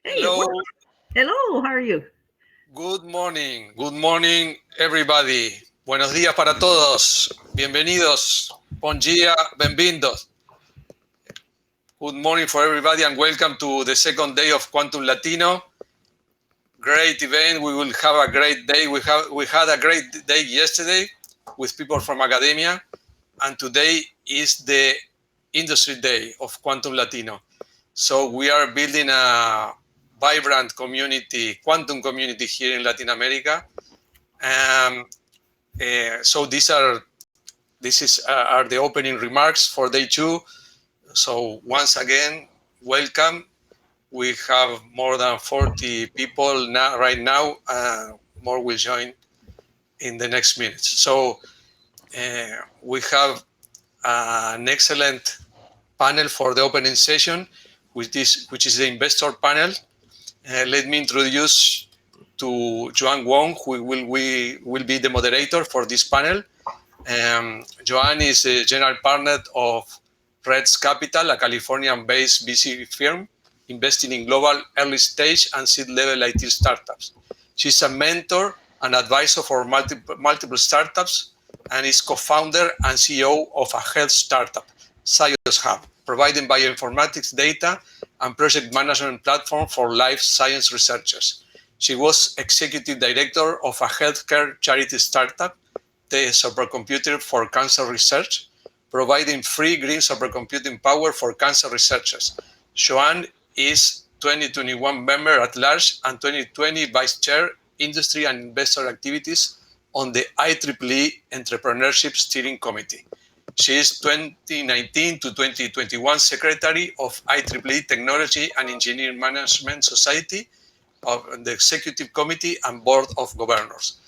Hey, Hello. hello, how are you? Good morning. Good morning, everybody. Buenos días para todos. Bienvenidos. Bon dia. Benvindos. Good morning for everybody and welcome to the second day of Quantum-Latino. Great event. We will have a great day. We had a great day yesterday with people from academia, and today is the industry day of Quantum-Latino. So we are building a vibrant community, quantum community here in Latin America. So these are the opening remarks for day two. So once again, welcome. We have more than 40 people right now. More will join in the next minutes. So we have an excellent panel for the opening session, which is the investor panel. Let me introduce to Joanne Wong, who will be the moderator for this panel. Joanne is a general partner of Reds Capital, a Californian-based VC firm investing in global early stage and seed level IT startups. She's a mentor and advisor for multiple startups and is co-founder and CEO of a health startup, Scioshub, providing bioinformatics data and project management platform for life science researchers. She was executive director of a healthcare charity startup, the supercomputer for cancer research, providing free green supercomputing power for cancer researchers. Joanne is 2021 member at large and 2020 vice chair, industry and investor activities on the IEEE Entrepreneurship Steering Committee. She is 2019 to 2021 secretary of IEEE Technology and Engineering Management Society, of the executive committee and board of governors.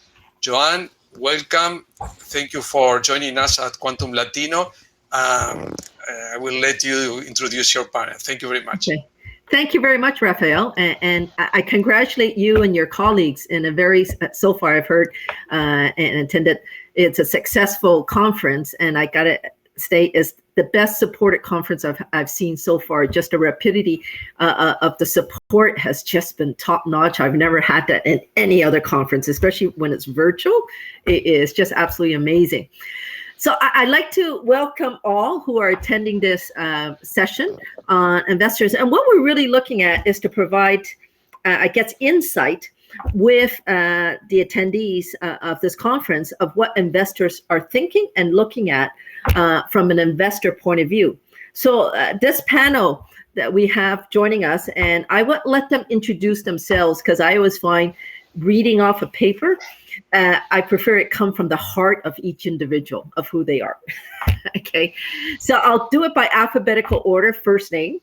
Joanne, welcome. Thank you for joining us at Quantum Latino. I will let you introduce your panel. Thank you very much. Okay. Thank you very much, Rafael. And I congratulate you and your colleagues in a very, so far I've heard and attended, it's a successful conference. And I got to state is the best supported conference I've seen so far. Just the rapidity of the support has just been top notch. I've never had that in any other conference, especially when it's virtual. It is just absolutely amazing. So I'd like to welcome all who are attending this session on investors. And what we're really looking at is to provide, I guess, insight with the attendees of this conference of what investors are thinking and looking at from an investor point of view. So this panel that we have joining us, and I would let them introduce themselves because I always find reading off a paper, I prefer it come from the heart of each individual of who they are. Okay, so I'll do it by alphabetical order, first name,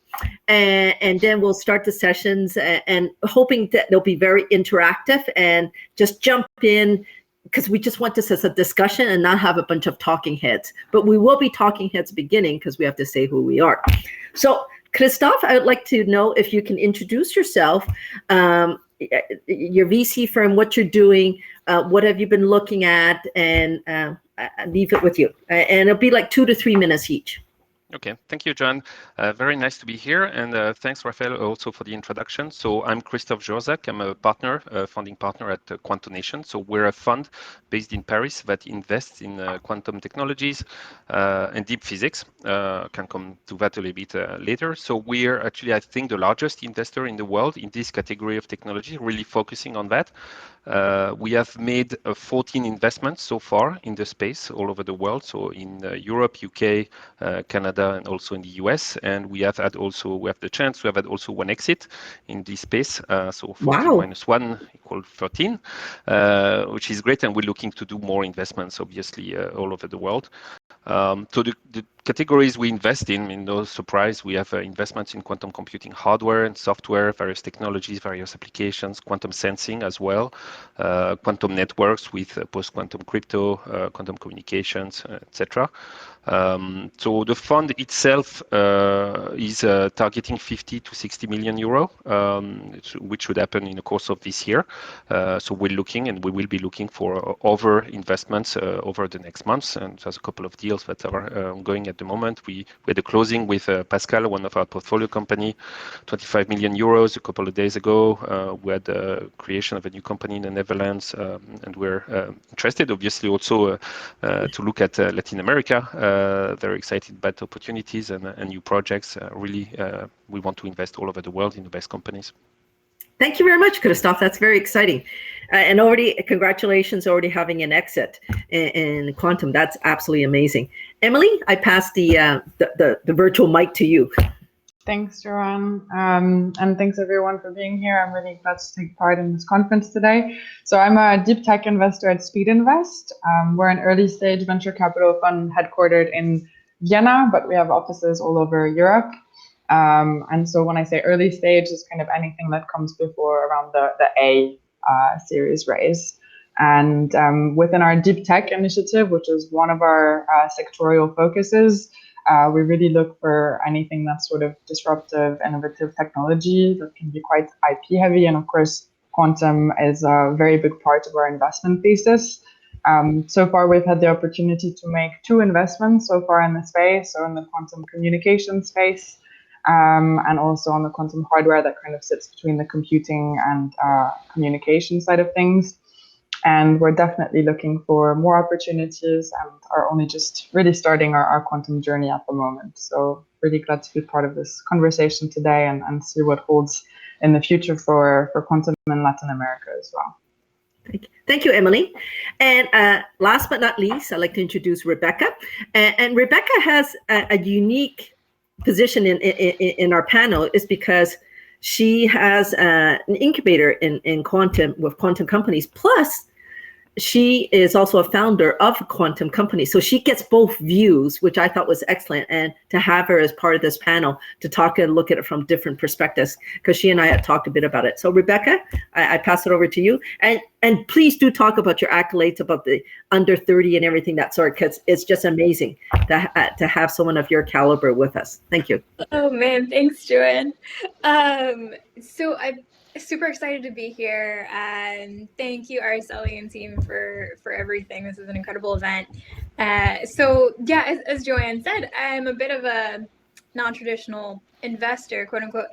and then we'll start the sessions and hoping that they'll be very interactive and just jump in because we just want this as a discussion and not have a bunch of talking heads. But we will be talking heads beginning because we have to say who we are. So Christophe, I would like to know if you can introduce yourself, your VC firm, what you're doing, what have you been looking at, and leave it with you. And it'll be like 2 to 3 minutes each. Okay, thank you, John. Very nice to be here, and thanks, Rafael, also for the introduction. So I'm Christophe Jurczak. I'm a partner, founding partner at Quantonation. So we're a fund based in Paris that invests in quantum technologies and deep physics. Can come to that a little bit later. So we're actually, I think, the largest investor in the world in this category of technology, really focusing on that. We have made 14 investments so far in the space all over the world. So in Europe, UK, Canada, and also in the US. And we have the chance to have had also one exit in this space. So 14 minus 1 equals 13, which is great. And we're looking to do more investments, obviously, all over the world. So the categories we invest in no surprise, we have investments in quantum computing hardware and software, various technologies, various applications, quantum sensing as well, quantum networks with post-quantum crypto, quantum communications, etc. So the fund itself is targeting 50 to 60 million euro, which should happen in the course of this year. So we're looking, and we will be looking for other investments over the next months. And there's a couple of deals that are ongoing at the moment. We had a closing with Pascal, one of our portfolio company, 25 million euros a couple of days ago. We had the creation of a new company in the Netherlands, and we're interested, obviously, also to look at Latin America. Very excited about opportunities and new projects. Really, we want to invest all over the world in the best companies. Thank you very much, Christophe. That's very exciting. And already, congratulations, already having an exit in Quantum. That's absolutely amazing. Emily, I pass the virtual mic to you. Thanks, Joanne. And thanks everyone for being here. I'm really glad to take part in this conference today. So I'm a deep tech investor at Speedinvest. We're an early stage venture capital fund headquartered in Vienna, but we have offices all over Europe. And so when I say early stage, it's kind of anything that comes before around the A series raise. And within our deep tech initiative, which is one of our sectorial focuses, we really look for anything that's sort of disruptive, innovative technology that can be quite IP heavy. And of course, quantum is a very big part of our investment thesis. So far, we've had the opportunity to make 2 investments so far in the space, so in the quantum communication space, and also on the quantum hardware that kind of sits between the computing and communication side of things. And we're definitely looking for more opportunities and are only just really starting our quantum journey at the moment. So really glad to be part of this conversation today and see what holds in the future for quantum in Latin America as well. Thank you, Emily. And last but not least, I'd like to introduce Rebecca. And Rebecca has a unique position in our panel, is because she has an incubator in quantum with quantum companies. Plus, she is also a founder of a quantum company. So she gets both views, which I thought was excellent. And to have her as part of this panel to talk and look at it from different perspectives, because she and I had talked a bit about it. So Rebecca, I pass it over to you. And please do talk about your accolades about the under 30 and everything that sort, because it's just amazing to have someone of your caliber with us. Thank you. Oh man, thanks, Joanne. So I'm super excited to be here, and thank you, RSLE and team, for everything. This is an incredible event. So yeah, as Joanne said, I'm a bit of a non-traditional investor, quote unquote.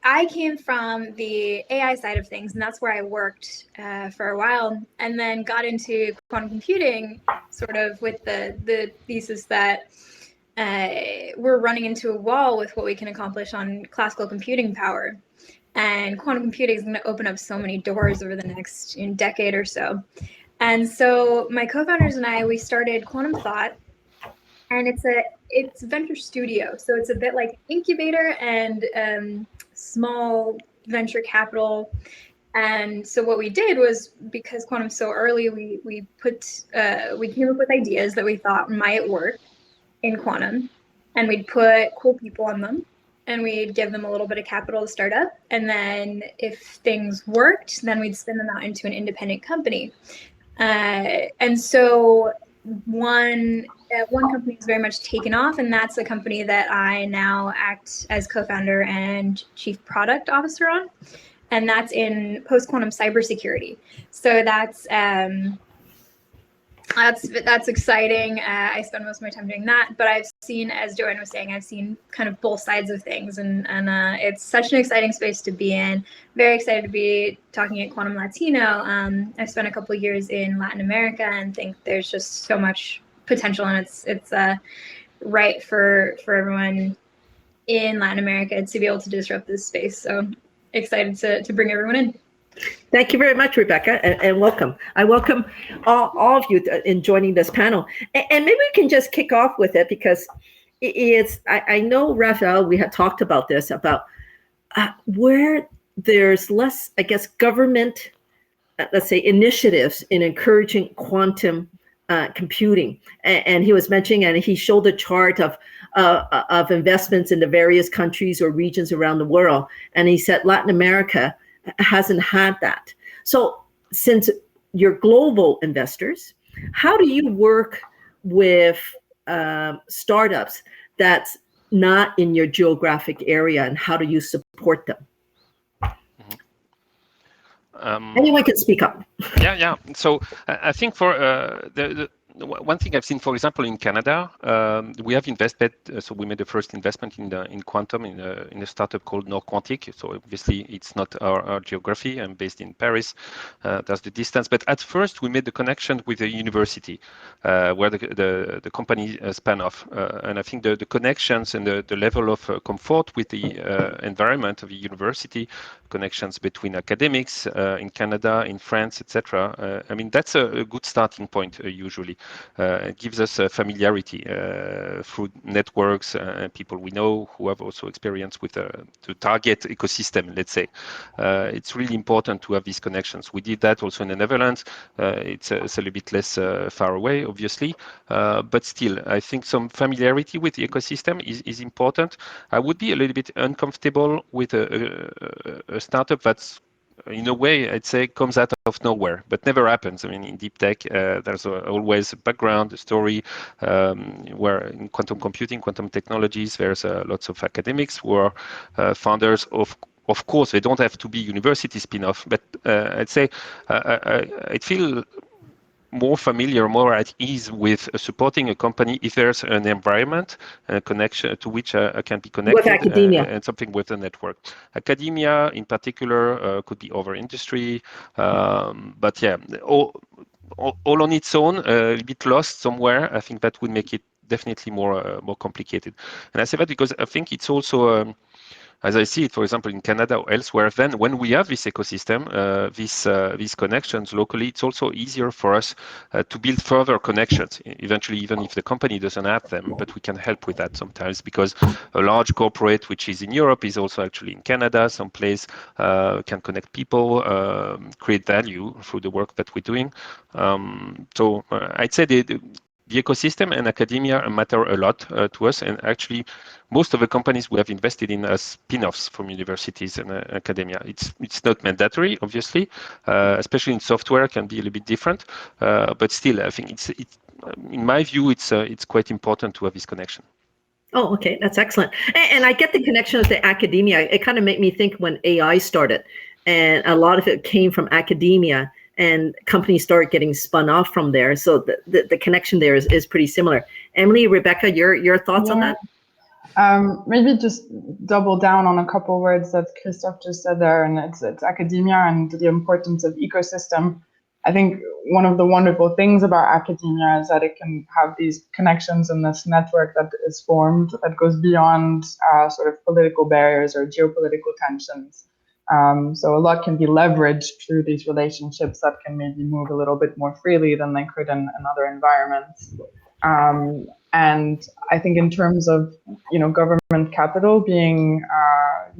I came from the AI side of things, and that's where I worked for a while, and then got into quantum computing sort of with the thesis that we're running into a wall with what we can accomplish on classical computing power. And quantum computing is going to open up so many doors over the next decade or so. And so my co-founders and I, we started Quantum Thought, and it's a venture studio. So it's a bit like incubator and small venture capital. And so what we did was, because quantum's so early, we came up with ideas that we thought might work in quantum, and we'd put cool people on them, and we'd give them a little bit of capital to start up. And then if things worked, then we'd spin them out into an independent company. And so one company is very much taken off, and that's a company that I now act as co-founder and chief product officer on. And that's in post-quantum cybersecurity. So that's exciting. I spend most of my time doing that, but I've seen, as Joanne was saying, I've seen kind of both sides of things, and it's such an exciting space to be in. Very excited to be talking at Quantum-Latino. I spent a couple of years in Latin America and think there's just so much potential, and it's right for everyone in Latin America to be able to disrupt this space. So excited to bring everyone in. Thank you very much, Rebecca, and welcome. I welcome all of you in joining this panel. And maybe we can just kick off with it, because I know, Raphael, we had talked about this, about where there's less, I guess, government, let's say, initiatives in encouraging quantum computing. And he was mentioning, and he showed a chart of investments in the various countries or regions around the world. And he said Latin America hasn't had that. So since you're global investors, how do you work with startups that's not in your geographic area, and how do you support them? Anyone can speak up. Yeah. So I think for the one thing I've seen, for example, in Canada, we have invested. So we made the first investment in quantum in a startup called Quantic. So obviously it's not our geography. I'm based in Paris. That's the distance. But at first we made the connection with the university, where the company span off. And I think the connections and the level of comfort with the environment of the university, connections between academics in Canada, in France, etc. I mean, that's a good starting point usually. It gives us familiarity through networks and people we know who have also experience with the target ecosystem, let's say. It's really important to have these connections. We did that also in the Netherlands. It's a little bit less far away, obviously, but still, I think some familiarity with the ecosystem is important. I would be a little bit uncomfortable with a startup that's, in a way, I'd say, comes out of nowhere, but never happens. I mean, in deep tech, there's always a background, a story, where in quantum computing, quantum technologies, there's lots of academics who are founders of course, they don't have to be university spin-off, but I'd say I feel more familiar, more at ease with supporting a company if there's an environment and a connection to which I can be connected With academia. and something with a network. Academia, in particular, could be over industry, but yeah, all on its own, a bit lost somewhere. I think that would make it definitely more complicated. And I say that because I think it's also. As I see it, for example, in Canada or elsewhere, then when we have this ecosystem, these connections locally, it's also easier for us to build further connections, eventually, even if the company doesn't have them, but we can help with that sometimes because a large corporate, which is in Europe, is also actually in Canada, someplace can connect people, create value through the work that we're doing. So I'd say the ecosystem and academia matter a lot to us, and actually most of the companies we have invested in are spin-offs from universities and academia. It's not mandatory, obviously, especially in software, can be a little bit different, but still, I think it's in my view, it's quite important to have this connection. Oh, okay, that's excellent. And I get the connection with the academia. It kind of made me think when AI started, and a lot of it came from academia, and companies start getting spun off from there. So the connection there is pretty similar. Emily, Rebecca, your thoughts on that? Maybe just double down on a couple words that Christophe just said there, and it's academia and the importance of ecosystem. I think one of the wonderful things about academia is that it can have these connections and this network that is formed that goes beyond sort of political barriers or geopolitical tensions. So a lot can be leveraged through these relationships that can maybe move a little bit more freely than they could in other environments. And I think in terms of, government capital being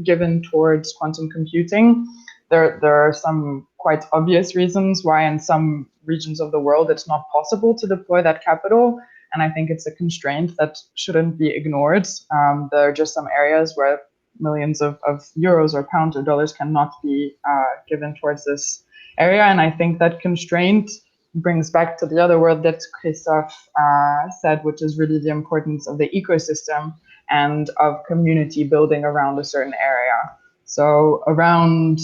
given towards quantum computing, there are some quite obvious reasons why in some regions of the world it's not possible to deploy that capital. And I think it's a constraint that shouldn't be ignored. There are just some areas where millions of euros or pounds or dollars cannot be given towards this area. And I think that constraint brings back to the other word that Christophe said, which is really the importance of the ecosystem and of community building around a certain area. So around,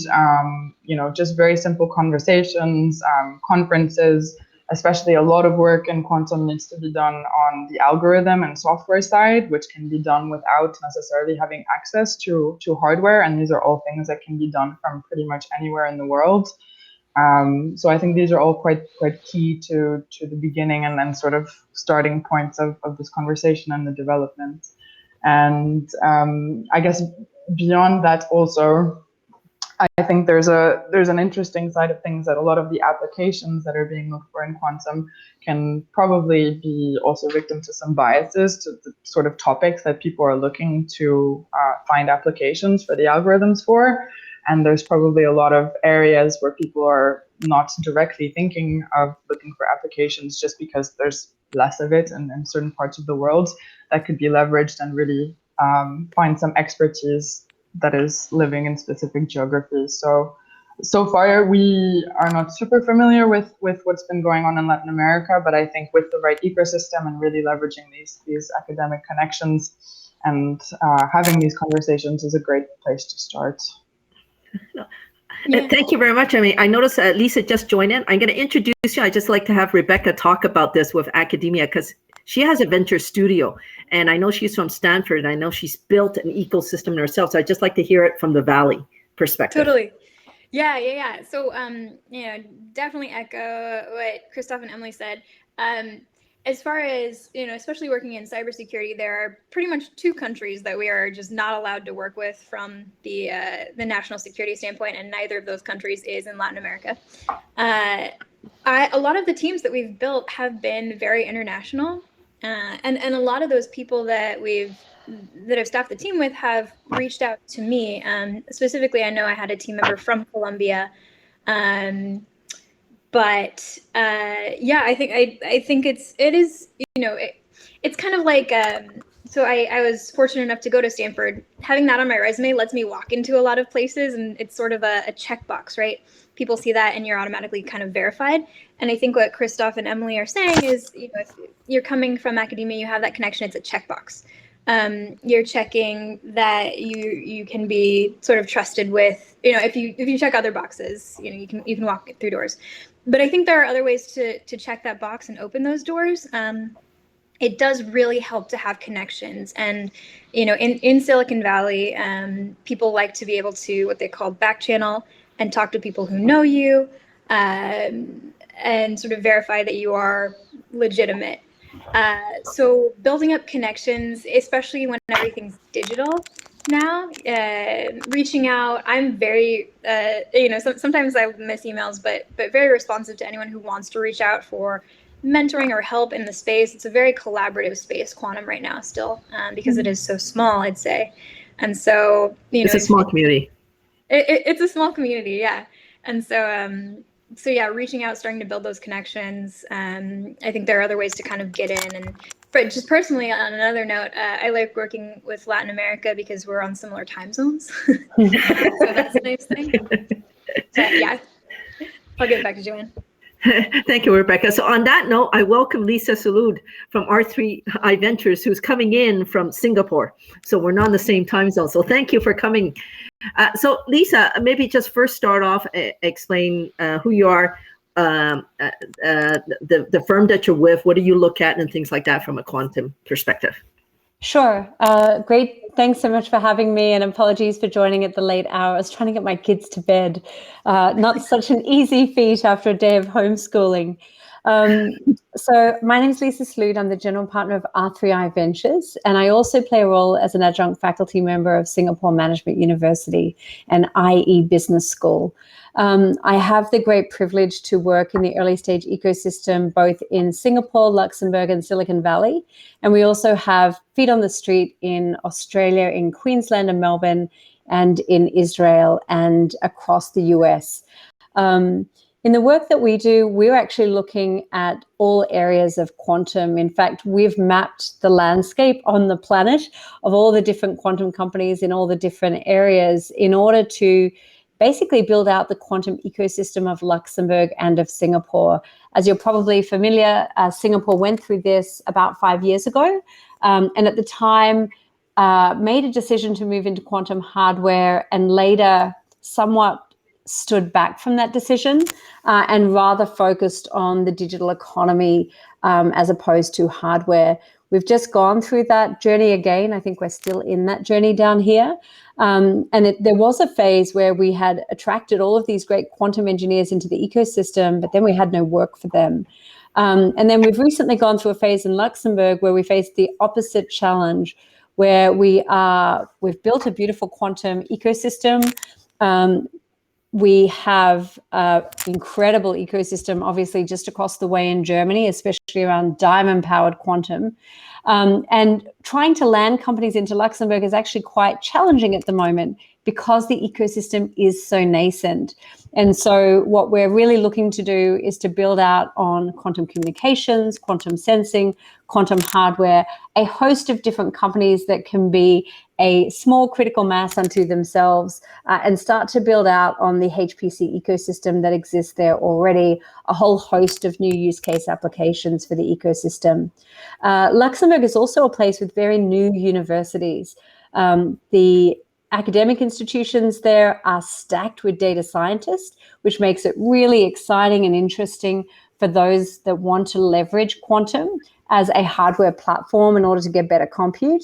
just very simple conversations, conferences, especially a lot of work in quantum needs to be done on the algorithm and software side, which can be done without necessarily having access to hardware. And these are all things that can be done from pretty much anywhere in the world. So I think these are all quite key to the beginning and then sort of starting points of this conversation and the development. And I guess beyond that also, I think there's an interesting side of things that a lot of the applications that are being looked for in quantum can probably be also victim to some biases to the sort of topics that people are looking to find applications for the algorithms for. And there's probably a lot of areas where people are not directly thinking of looking for applications just because there's less of it in certain parts of the world that could be leveraged and really find some expertise that is living in specific geographies. So So far, we are not super familiar with what's been going on in Latin America, but I think with the right ecosystem and really leveraging these academic connections and having these conversations is a great place to start. Yeah. Thank you very much. I mean, I noticed Leesa just joined in. I'm going to introduce you. I just like to have Rebecca talk about this with academia because she has a venture studio, and I know she's from Stanford, and I know she's built an ecosystem herself. So I just like to hear it from the Valley perspective. Totally. Yeah. So, definitely echo what Christophe and Emily said. As far as, especially working in cybersecurity, there are pretty much two countries that we are just not allowed to work with from the national security standpoint, and neither of those countries is in Latin America. A lot of the teams that we've built have been very international, and a lot of those people that I've staffed the team with have reached out to me. Specifically, I know I had a team member from Colombia. But I think it is it's kind of like so I was fortunate enough to go to Stanford. Having that on my resume lets me walk into a lot of places, and it's sort of a checkbox, right? People see that and you're automatically kind of verified. And I think what Christophe and Emily are saying is, if you're coming from academia, you have that connection, it's a checkbox. You're checking that you can be sort of trusted with, if you check other boxes, you can walk through doors. But I think there are other ways to check that box and open those doors. It does really help to have connections. And, in Silicon Valley, people like to be able to what they call back channel and talk to people who know you and sort of verify that you are legitimate. So building up connections, especially when everything's digital now, reaching out, I'm very, sometimes I miss emails, but very responsive to anyone who wants to reach out for mentoring or help in the space. It's a very collaborative space, quantum right now still, because it is so small, I'd say. And so, it's a small community. It's a small community, yeah. And so yeah, reaching out, starting to build those connections. I think there are other ways to kind of get in. But just personally, on another note, I like working with Latin America because we're on similar time zones. So that's a nice thing. So yeah, I'll give it back to Joanne. Thank you, Rebecca. So on that note, I welcome Leesa Soulodre from R3I Ventures, who's coming in from Singapore. So we're not in the same time zone. So thank you for coming. So Leesa, maybe just first start off, explain who you are, the firm that you're with, what do you look at and things like that from a quantum perspective. Sure. Great. Thanks so much for having me, and apologies for joining at the late hour. I was trying to get my kids to bed. Not such an easy feat after a day of homeschooling. So my name is Leesa Soulodre. I'm the general partner of R3I Ventures, and I also play a role as an adjunct faculty member of Singapore Management University and IE Business School. I have the great privilege to work in the early stage ecosystem, both in Singapore, Luxembourg, and Silicon Valley. And we also have feet on the street in Australia, in Queensland and Melbourne, and in Israel and across the US. In the work that we do, we're actually looking at all areas of quantum. In fact, we've mapped the landscape on the planet of all the different quantum companies in all the different areas in order to basically build out the quantum ecosystem of Luxembourg and of Singapore. As you're probably familiar, Singapore went through this about 5 years ago, and at the time made a decision to move into quantum hardware, and later somewhat stood back from that decision and rather focused on the digital economy as opposed to hardware. We've just gone through that journey again. I think we're still in that journey down here. There was a phase where we had attracted all of these great quantum engineers into the ecosystem, but then we had no work for them. And then we've recently gone through a phase in Luxembourg where we faced the opposite challenge, where we've built a beautiful quantum ecosystem. We have an incredible ecosystem, obviously, just across the way in Germany, especially around diamond-powered quantum. And trying to land companies into Luxembourg is actually quite challenging at the moment because the ecosystem is so nascent. And so what we're really looking to do is to build out on quantum communications, quantum sensing, quantum hardware, a host of different companies that can be a small critical mass unto themselves and start to build out on the HPC ecosystem that exists there already, a whole host of new use case applications for the ecosystem. Luxembourg is also a place with very new universities. The academic institutions there are stacked with data scientists, which makes it really exciting and interesting for those that want to leverage quantum as a hardware platform in order to get better compute.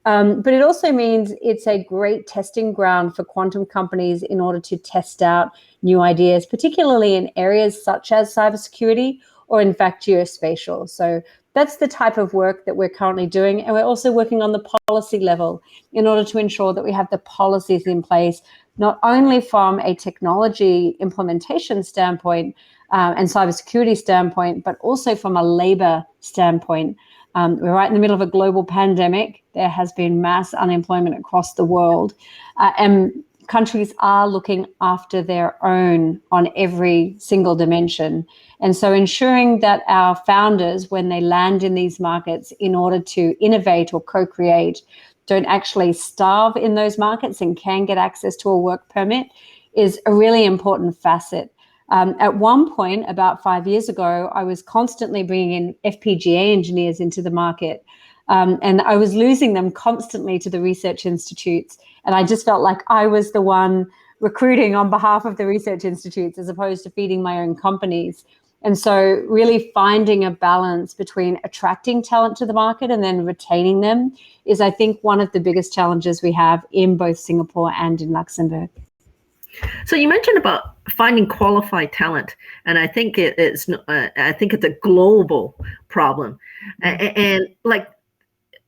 But it also means it's a great testing ground for quantum companies in order to test out new ideas, particularly in areas such as cybersecurity or, in fact, geospatial. So that's the type of work that we're currently doing. And we're also working on the policy level in order to ensure that we have the policies in place, not only from a technology implementation standpoint and cybersecurity standpoint, but also from a labor standpoint. We're right in the middle of a global pandemic. There has been mass unemployment across the world. And countries are looking after their own on every single dimension. And so ensuring that our founders, when they land in these markets in order to innovate or co-create, don't actually starve in those markets and can get access to a work permit is a really important facet. At one point, about 5 years ago, I was constantly bringing in FPGA engineers into the market. And I was losing them constantly to the research institutes. And I just felt like I was the one recruiting on behalf of the research institutes as opposed to feeding my own companies. And so really finding a balance between attracting talent to the market and then retaining them is, I think, one of the biggest challenges we have in both Singapore and in Luxembourg. So you mentioned about finding qualified talent, and I think it's a global problem. And like,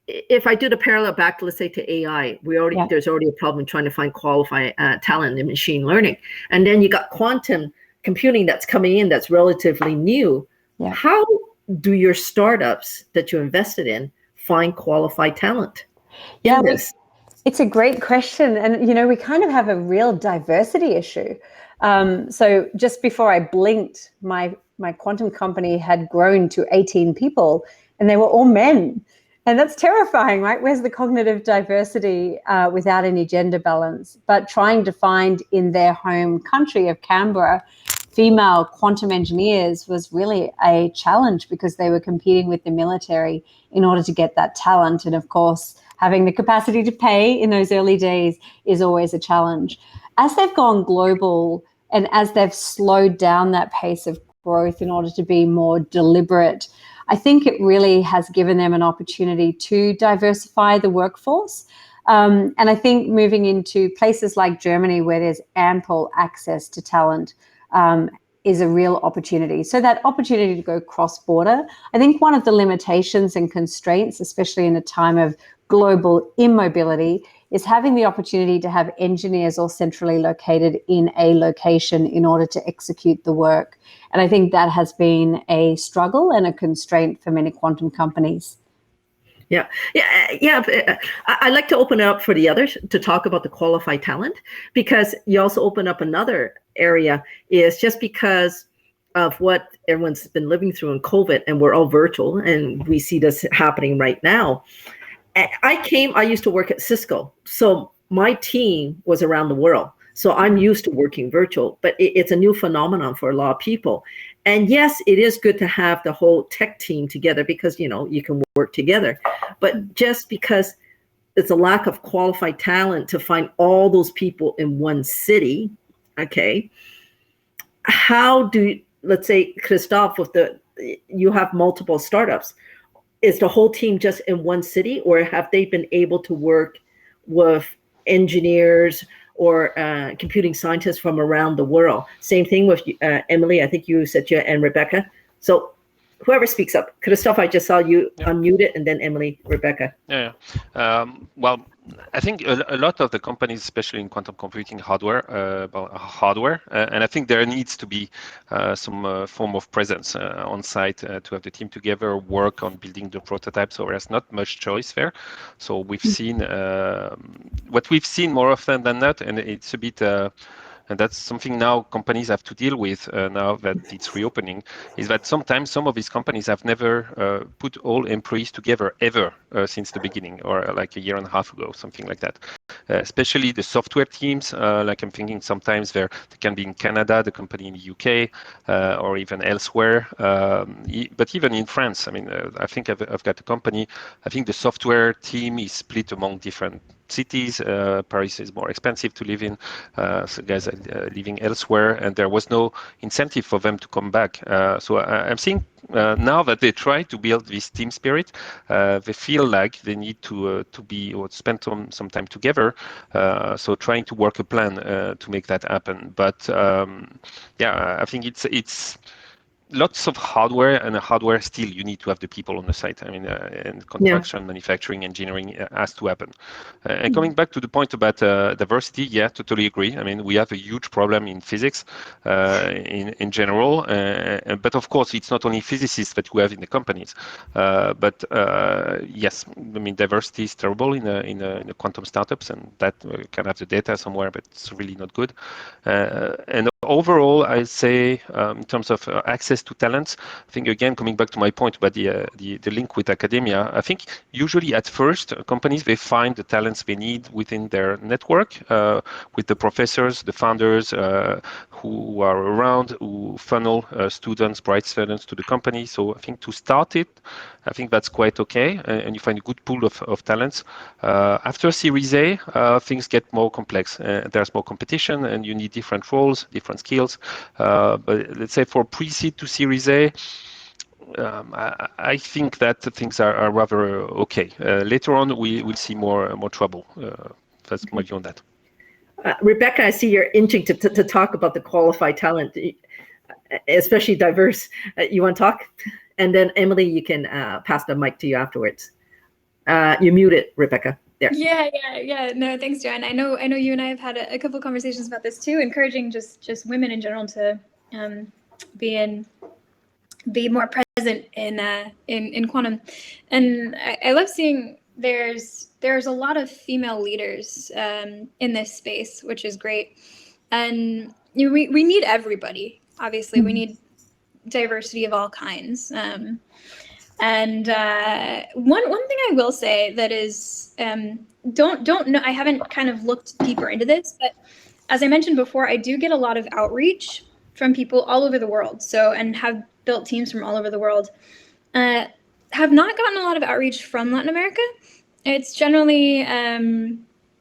if I do the parallel back, let's say to AI, there's already a problem trying to find qualified talent in machine learning, and then you got quantum computing that's coming in that's relatively new. Yeah. How do your startups that you invested in find qualified talent? Yeah, it's a great question. And, you know, we kind of have a real diversity issue. So just before I blinked, my quantum company had grown to 18 people and they were all men. And that's terrifying, right? Where's the cognitive diversity without any gender balance? But trying to find in their home country of Canberra, female quantum engineers was really a challenge because they were competing with the military in order to get that talent. And of course, having the capacity to pay in those early days is always a challenge. As they've gone global and as they've slowed down that pace of growth in order to be more deliberate, I think it really has given them an opportunity to diversify the workforce. And I think moving into places like Germany, where there's ample access to talent, is a real opportunity. So that opportunity to go cross-border, I think one of the limitations and constraints, especially in a time of global immobility, is having the opportunity to have engineers all centrally located in a location in order to execute the work. And I think that has been a struggle and a constraint for many quantum companies. Yeah. I like to open it up for the others to talk about the qualified talent, because you also open up another area is just because of what everyone's been living through in COVID, and we're all virtual, and we see this happening right now. I used to work at Cisco, so my team was around the world. So I'm used to working virtual, but it's a new phenomenon for a lot of people. And yes, it is good to have the whole tech team together because, you know, you can work together. But just because it's a lack of qualified talent to find all those people in one city, okay, how do, let's say, Christophe, you have multiple startups. Is the whole team just in one city, or have they been able to work with engineers or computing scientists from around the world? Same thing with Emily, I think you said, and Rebecca. So whoever speaks up. Christophe, I just saw you unmuted, and then Emily, Rebecca. Well, I think a lot of the companies, especially in quantum computing hardware, and I think there needs to be some form of presence on site to have the team together work on building the prototype. So there's not much choice there. So we've seen what we've seen more often than not, and it's a bit and that's something now companies have to deal with now that it's reopening, is that sometimes some of these companies have never put all employees together ever since the beginning, or like a year and a half ago, something like that. Especially the software teams, like I'm thinking sometimes they can be in Canada, the company in the UK, or even elsewhere. But even in France, I mean, I think I've got a company. I think the software team is split among different cities. Paris is more expensive to live in, so guys are living elsewhere, and there was no incentive for them to come back. So I'm seeing now that they try to build this team spirit, they feel like they need to be or spend some time together. So trying to work a plan to make that happen. But yeah, I think it's lots of hardware, and hardware still you need to have the people on the site. I mean, and construction, manufacturing, engineering has to happen. And coming back to the point about diversity, yeah, totally agree. I mean, we have a huge problem in physics in general, but of course, it's not only physicists that we have in the companies. But yes, I mean, diversity is terrible in the quantum startups, and that can have the data somewhere, but it's really not good. And overall, I say in terms of access to talents, I think again coming back to my point about the link with academia, I think usually at first companies they find the talents they need within their network with the professors, the founders who are around, who funnel students, bright students to the company. So I think to start it, I think that's quite okay, and you find a good pool of talents. After Series A, things get more complex. There's more competition, and you need different roles, different skills. But let's say for pre-seed to Series A, I think that things are rather okay. Later on, we will see more trouble. That's my view on that. Rebecca, I see you're inching to talk about the qualified talent, especially diverse. You want to talk? And then Emily, you can pass the mic to you afterwards. You muted, Rebecca. There. Yeah. No, thanks, Joanne. I know you and I have had a couple of conversations about this too, encouraging just women in general to be more present in quantum. And I love seeing there's a lot of female leaders in this space, which is great. And we need everybody. Obviously, we need diversity of all kinds. And one thing I will say that is don't know, I haven't kind of looked deeper into this, but as I mentioned before, I do get a lot of outreach from people all over the world. So, and have built teams from all over the world. Have not gotten a lot of outreach from Latin America. It's generally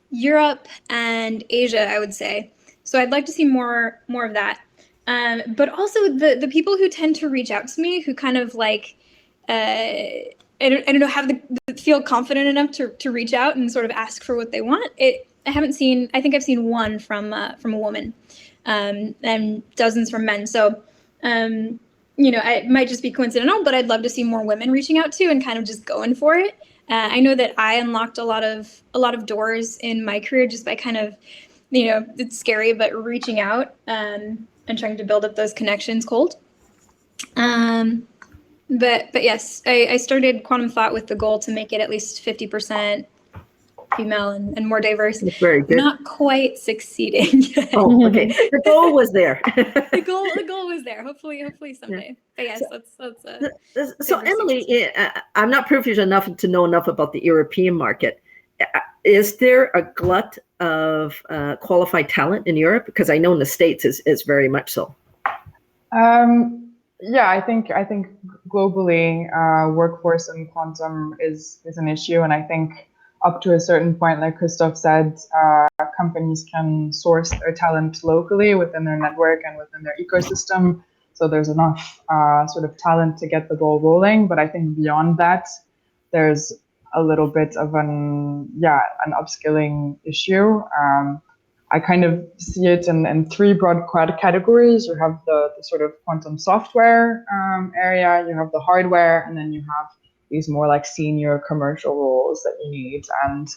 Europe and Asia, I would say. So I'd like to see more of that. But also the people who tend to reach out to me, who kind of like, I don't know, have feel confident enough to reach out and sort of ask for what they want. I think I've seen one from a woman, and dozens from men. So, it might just be coincidental, but I'd love to see more women reaching out to and kind of just going for it. I know that I unlocked a lot of doors in my career just by kind of, it's scary, but reaching out and trying to build up those connections cold. But yes, I started Quantum Thought with the goal to make it at least 50% female and more diverse. That's very good. Not quite succeeding yet. Oh, okay. The goal was there. the goal was there. Hopefully someday. Yeah. But yes, so Emily, I'm not privileged enough to know enough about the European market. Is there a glut of qualified talent in Europe? Because I know in the States is very much so. Yeah, I think globally, workforce in quantum is an issue, and I think up to a certain point, like Christophe said, companies can source their talent locally within their network and within their ecosystem. So there's enough sort of talent to get the ball rolling. But I think beyond that, there's a little bit of an upskilling issue. I kind of see it in three broad categories. You have the sort of quantum software area, you have the hardware, and then you have these more like senior commercial roles that you need. And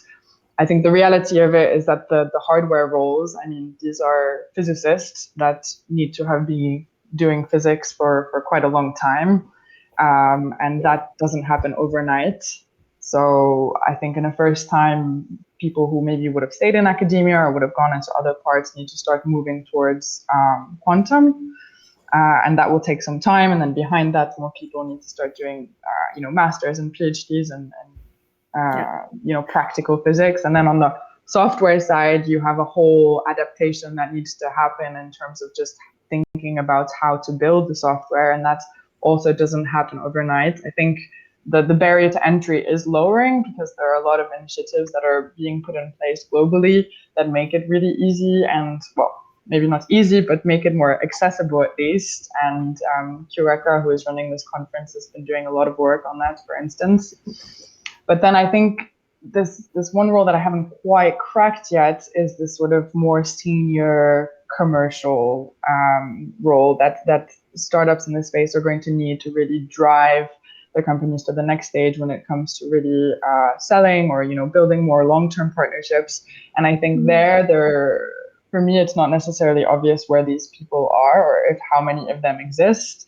I think the reality of it is that the hardware roles, I mean, these are physicists that need to have been doing physics for quite a long time. And that doesn't happen overnight. So I think in the first time, people who maybe would have stayed in academia or would have gone into other parts need to start moving towards quantum. And that will take some time. And then behind that, more people need to start doing, masters and PhDs and practical physics. And then on the software side, you have a whole adaptation that needs to happen in terms of just thinking about how to build the software. And that also doesn't happen overnight. I think the barrier to entry is lowering because there are a lot of initiatives that are being put in place globally that make it really easy and, well, maybe not easy, but make it more accessible at least. And QURECA, who is running this conference, has been doing a lot of work on that, for instance. But then I think this one role that I haven't quite cracked yet is this sort of more senior commercial role that startups in this space are going to need to really drive their companies to the next stage when it comes to really selling or building more long-term partnerships. And I think for me, it's not necessarily obvious where these people are or if how many of them exist,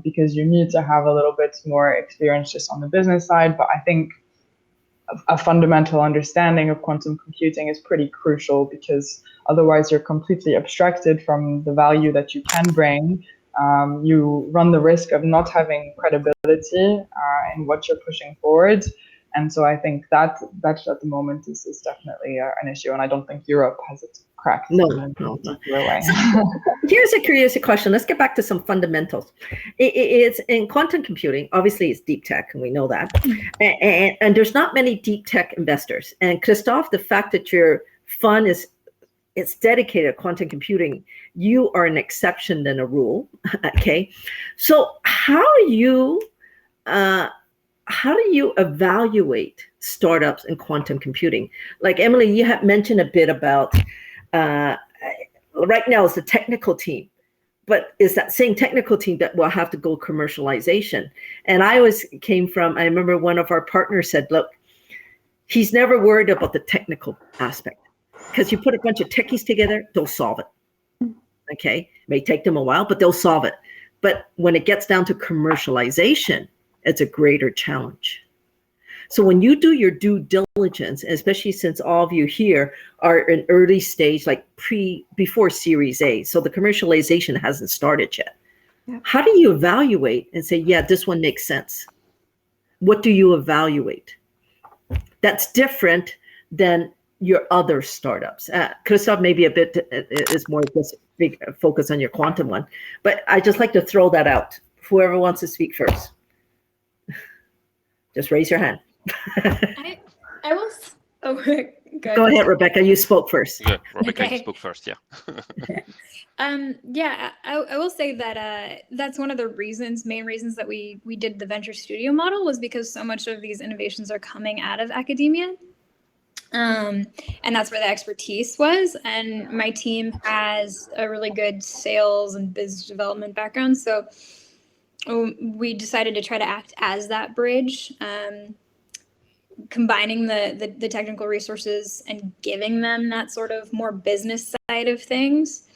because you need to have a little bit more experience just on the business side. But I think a fundamental understanding of quantum computing is pretty crucial because otherwise you're completely abstracted from the value that you can bring. You run the risk of not having credibility in what you're pushing forward. And so I think that at the moment is definitely an issue. And I don't think Europe has it cracked. No. Way. Here's a curious question. Let's get back to some fundamentals. It's in quantum computing, obviously it's deep tech, and we know that. And there's not many deep tech investors. And Christophe, the fact that your fund it's dedicated to quantum computing, you are an exception than a rule. Okay. So how do you evaluate startups in quantum computing? Like Emily, you have mentioned a bit about right now it's the technical team, but it's that same technical team that will have to go commercialization. And I remember one of our partners said, look, he's never worried about the technical aspect because you put a bunch of techies together, they'll solve it. Okay. It may take them a while, but they'll solve it. But when it gets down to commercialization, it's a greater challenge. So when you do your due diligence, especially since all of you here are in early stage, like before Series A, so the commercialization hasn't started yet. Yeah. How do you evaluate and say, yeah, this one makes sense? What do you evaluate? That's different than your other startups. Christophe, maybe a bit is more just big focus on your quantum one, but I just like to throw that out. Whoever wants to speak first, just raise your hand. I will. Oh, good. Go ahead, Rebecca. You spoke first. Yeah, Rebecca, Okay. You spoke first. Yeah. I will say that that's one of the main reasons that we did the venture studio model was because so much of these innovations are coming out of academia. And that's where the expertise was. And my team has a really good sales and business development background. So we decided to try to act as that bridge, combining the technical resources and giving them that sort of more business side of things.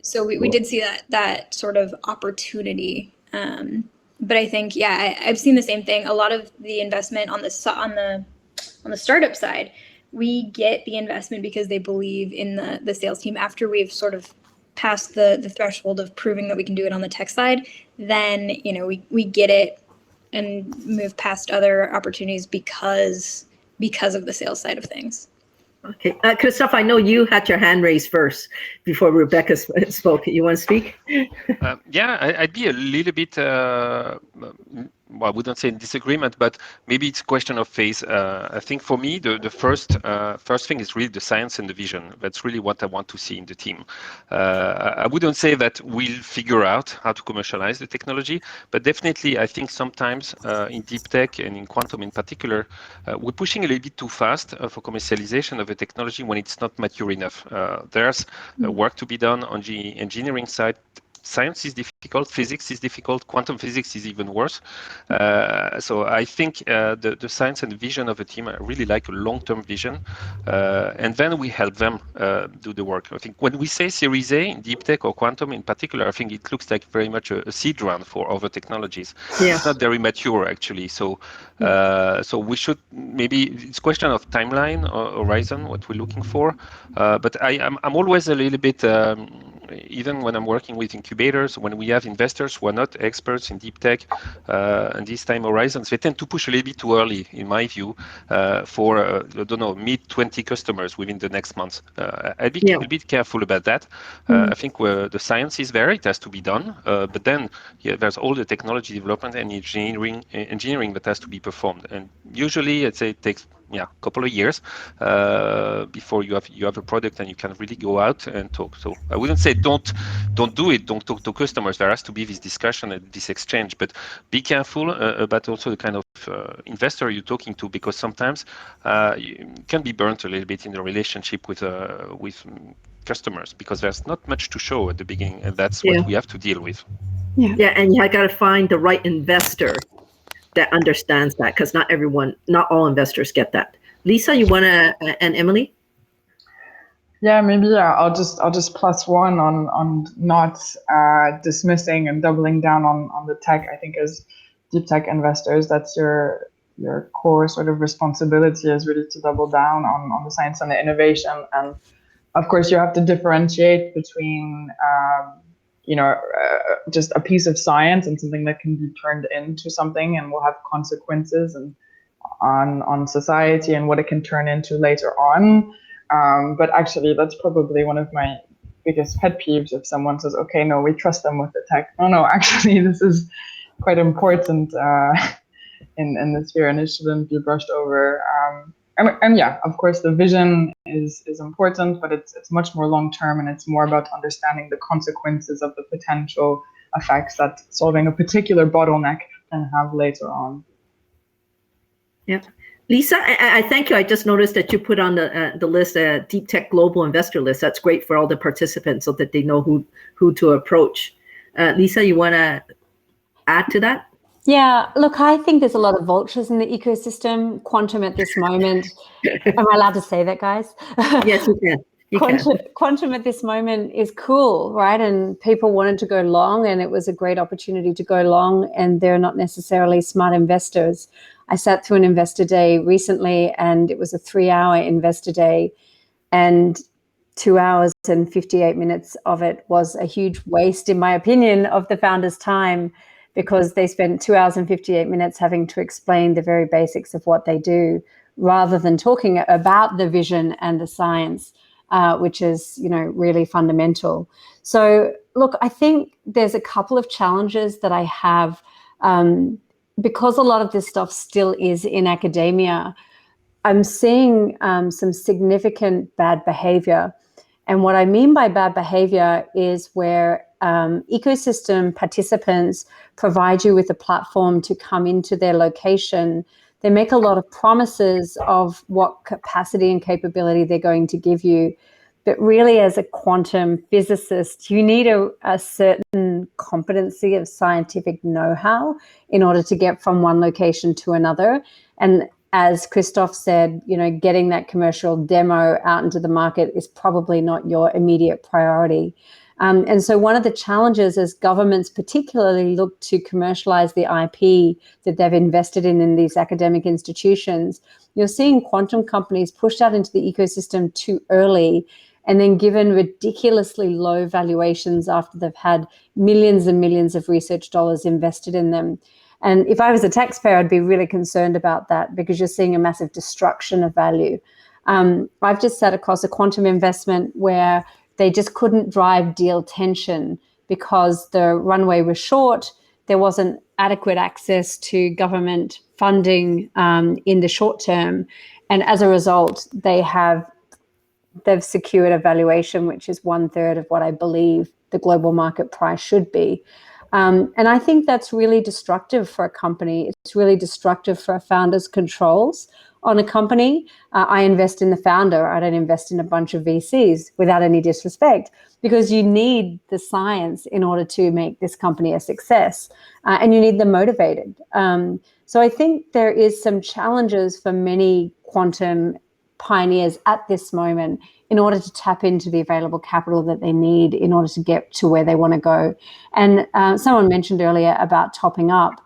So we did see that sort of opportunity. But I think, I've seen the same thing. A lot of the investment on the startup side, we get the investment because they believe in the sales team. After we've sort of passed the threshold of proving that we can do it on the tech side, then we get it and move past other opportunities because of the sales side of things. Okay, Christophe, I know you had your hand raised first before Rebecca spoke. You want to speak? I'd be a little bit, I wouldn't say in disagreement, but maybe it's a question of phase. I think for me, the first thing is really the science and the vision. That's really what I want to see in the team. I wouldn't say that we'll figure out how to commercialize the technology, but definitely I think sometimes in deep tech and in quantum in particular, we're pushing a little bit too fast for commercialization of a technology when it's not mature enough. There's work to be done on the engineering side science is difficult, physics is difficult, quantum physics is even worse. So I think the science and vision of a team, I really like a long-term vision, and then we help them do the work. I think when we say Series A in deep tech or quantum in particular, I think it looks like very much a seed round for other technologies. Yeah. It's not very mature actually. So so we should maybe, it's a question of timeline or horizon, what we're looking for. But I'm always a little bit, even when I'm working with incubators, when we have investors who are not experts in deep tech and these time horizons, they tend to push a little bit too early, in my view, for, I don't know, mid-20 customers within the next month. I'd be a bit careful about that. I think the science is there, it has to be done, but then there's all the technology development and engineering that has to be performed. And usually, I'd say it takes a couple of years before you have a product and you can really go out and talk. So I wouldn't say don't do it, don't talk to customers. There has to be this discussion and this exchange, but be careful about also the kind of investor you're talking to, because sometimes you can be burnt a little bit in the relationship with customers, because there's not much to show at the beginning, and that's what we have to deal with. Yeah, and you got to find the right investor that understands that, because not all investors get that. Leesa, you want to, and Emily? Yeah, maybe I'll just plus one on not dismissing and doubling down on the tech. I think as deep tech investors, that's your core sort of responsibility, is really to double down on the science and the innovation. And of course, you have to differentiate between just a piece of science and something that can be turned into something and will have consequences and on society and what it can turn into later on. But actually, that's probably one of my biggest pet peeves, if someone says, okay, no, we trust them with the tech. No, actually, this is quite important in this sphere, and it shouldn't be brushed over. And yeah, of course, the vision is important, but it's much more long-term, and it's more about understanding the consequences of the potential effects that solving a particular bottleneck can have later on. Yeah. Leesa, I thank you. I just noticed that you put on the list a Deep Tech Global Investor List. That's great for all the participants so that they know who to approach. Leesa, you want to add to that? Yeah, look, I think there's a lot of vultures in the ecosystem. Quantum at this moment, am I allowed to say that, guys? Yes, you can. Quantum at this moment is cool, right? And people wanted to go long, and it was a great opportunity to go long, and they're not necessarily smart investors. I sat through an investor day recently, and it was a 3-hour investor day, and 2 hours and 58 minutes of it was a huge waste, in my opinion, of the founders' time, because they spent 2 hours and 58 minutes having to explain the very basics of what they do, rather than talking about the vision and the science, which is, really fundamental. So, look, I think there's a couple of challenges that I have, because a lot of this stuff still is in academia. I'm seeing some significant bad behavior. And what I mean by bad behavior is where ecosystem participants provide you with a platform to come into their location. They make a lot of promises of what capacity and capability they're going to give you. But really, as a quantum physicist, you need a certain competency of scientific know-how in order to get from one location to another. And as Christophe said, getting that commercial demo out into the market is probably not your immediate priority. And so one of the challenges as governments particularly look to commercialize the IP that they've invested in these academic institutions, you're seeing quantum companies pushed out into the ecosystem too early and then given ridiculously low valuations after they've had millions and millions of research dollars invested in them. And if I was a taxpayer, I'd be really concerned about that, because you're seeing a massive destruction of value. I've just sat across a quantum investment where they just couldn't drive deal tension because the runway was short. There wasn't adequate access to government funding in the short term. And as a result, they've secured a valuation which is 1/3 of what I believe the global market price should be. And I think that's really destructive for a company. It's really destructive for a founder's controls on a company, I invest in the founder. I don't invest in a bunch of VCs, without any disrespect, because you need the science in order to make this company a success, and you need them motivated. So I think there is some challenges for many quantum pioneers at this moment in order to tap into the available capital that they need in order to get to where they want to go. And someone mentioned earlier about topping up.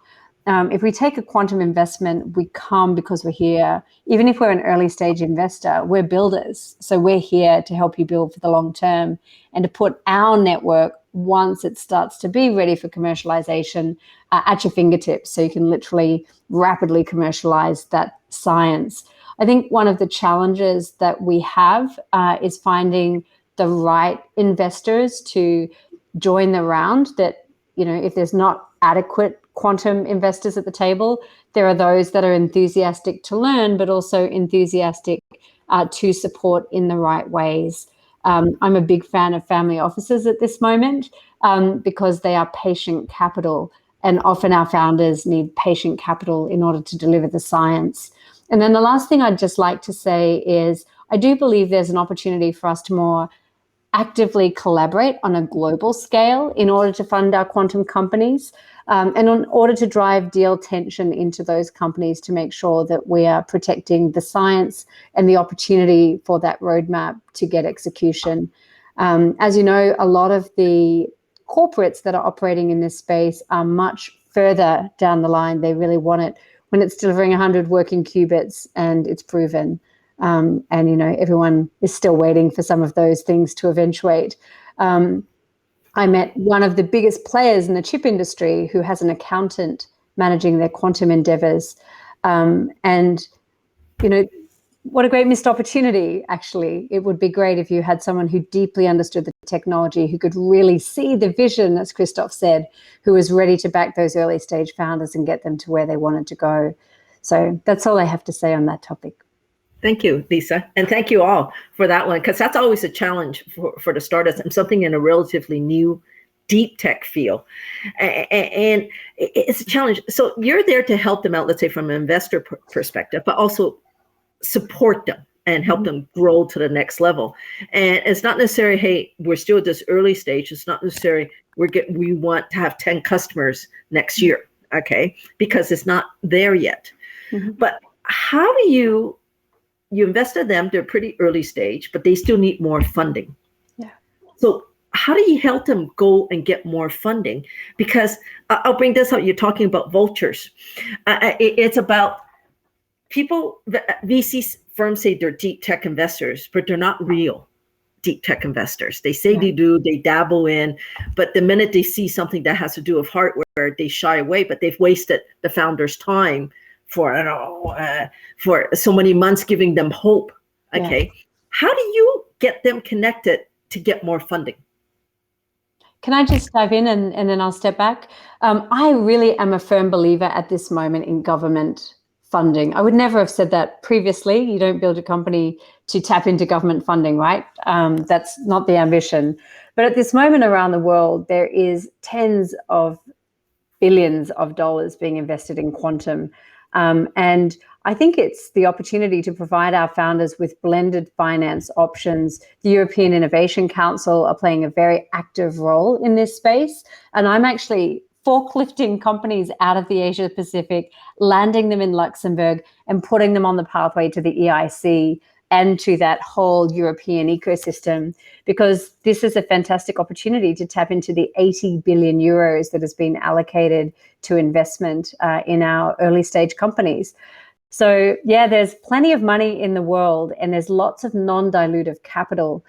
If we take a quantum investment, we come because we're here. Even if we're an early stage investor, we're builders. So we're here to help you build for the long term and to put our network, once it starts to be ready for commercialization, at your fingertips, so you can literally rapidly commercialize that science. I think one of the challenges that we have is finding the right investors to join the round. That, you know, if there's not adequate quantum investors at the table, there are those that are enthusiastic to learn, but also enthusiastic to support in the right ways. I'm a big fan of family offices at this moment because they are patient capital, and often our founders need patient capital in order to deliver the science. And then the last thing I'd just like to say is I do believe there's an opportunity for us to more actively collaborate on a global scale in order to fund our quantum companies, and in order to drive deal tension into those companies to make sure that we are protecting the science and the opportunity for that roadmap to get execution. As you know, a lot of the corporates that are operating in this space are much further down the line. They really want it when it's delivering 100 working qubits and it's proven. And, you know, everyone is still waiting for some of those things to eventuate. I met one of the biggest players in the chip industry who has an accountant managing their quantum endeavors. And, you know, what a great missed opportunity, actually. It would be great if you had someone who deeply understood the technology, who could really see the vision, as Christophe said, who was ready to back those early stage founders and get them to where they wanted to go. So that's all I have to say on that topic. Thank you, Leesa. And thank you all for that one, because that's always a challenge for the startups and something in a relatively new, deep tech field. And it's a challenge. So you're there to help them out, let's say, from an investor perspective, but also support them and help them grow to the next level. And it's not necessarily, hey, we're still at this early stage. It's not necessarily we want to have 10 customers next year, okay? Because it's not there yet. But how do you invested them, they're pretty early stage, but they still need more funding. Yeah. So how do you help them go and get more funding? Because I'll bring this up. You're talking about vultures. It's about people, VC firms say they're deep tech investors, but they're not real deep tech investors. They say they do, they dabble in, but the minute they see something that has to do with hardware, they shy away, but they've wasted the founder's time for, I don't know, for so many months giving them hope. Okay. Yeah. How do you get them connected to get more funding? Can I just dive in and then I'll step back? I really am a firm believer at this moment in government funding. I would never have said that previously. You don't build a company to tap into government funding, right? That's not the ambition. But at this moment around the world, there is tens of billions of dollars being invested in quantum. And I think it's the opportunity to provide our founders with blended finance options. The European Innovation Council are playing a very active role in this space. And I'm actually forklifting companies out of the Asia Pacific, landing them in Luxembourg and putting them on the pathway to the EIC and to that whole European ecosystem, because this is a fantastic opportunity to tap into the 80 billion euros that has been allocated to investment in our early stage companies. So yeah, there's plenty of money in the world, and there's lots of non-dilutive capital,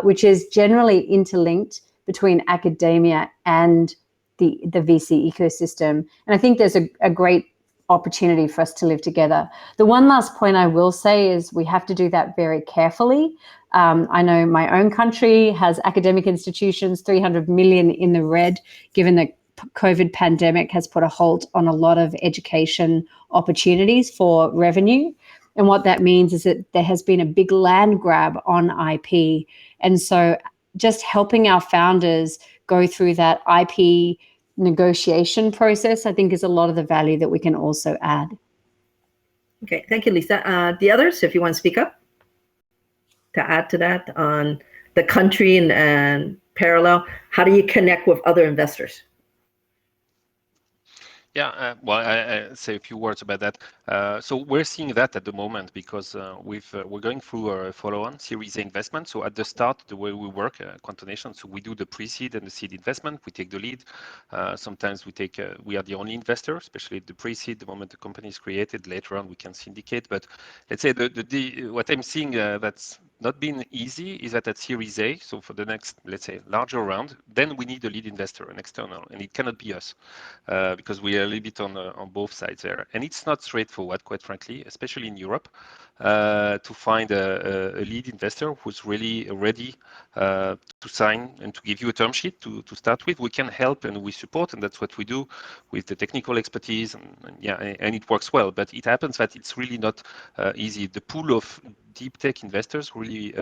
which is generally interlinked between academia and the VC ecosystem. And I think there's a great opportunity for us to live together. The one last point I will say is we have to do that very carefully. I know my own country has academic institutions, 300 million in the red, given the COVID pandemic has put a halt on a lot of education opportunities for revenue. And what that means is that there has been a big land grab on IP. And so just helping our founders go through that IP negotiation process, I think, is a lot of the value that we can also add. Okay, thank you, Leesa. The others, if you want to speak up to add to that on the country and parallel, how do you connect with other investors? Yeah, well, I say a few words about that. So we're seeing that at the moment because we're going through a follow-on Series A investment. So at the start, the way we work, Quantonation, so we do the pre-seed and the seed investment. We take the lead. Sometimes we are the only investor, especially the pre-seed. The moment the company is created, later on we can syndicate. But let's say what I'm seeing that's not been easy is that at Series A, so for the next, let's say, larger round, then we need a lead investor, an external, and it cannot be us because we are a little bit on both sides there. And it's not straightforward, quite frankly, especially in Europe, to find a lead investor who's really ready to sign and to give you a term sheet to start with. We can help and we support, and that's what we do with the technical expertise, and it works well. But it happens that it's really not easy. The pool of deep tech investors really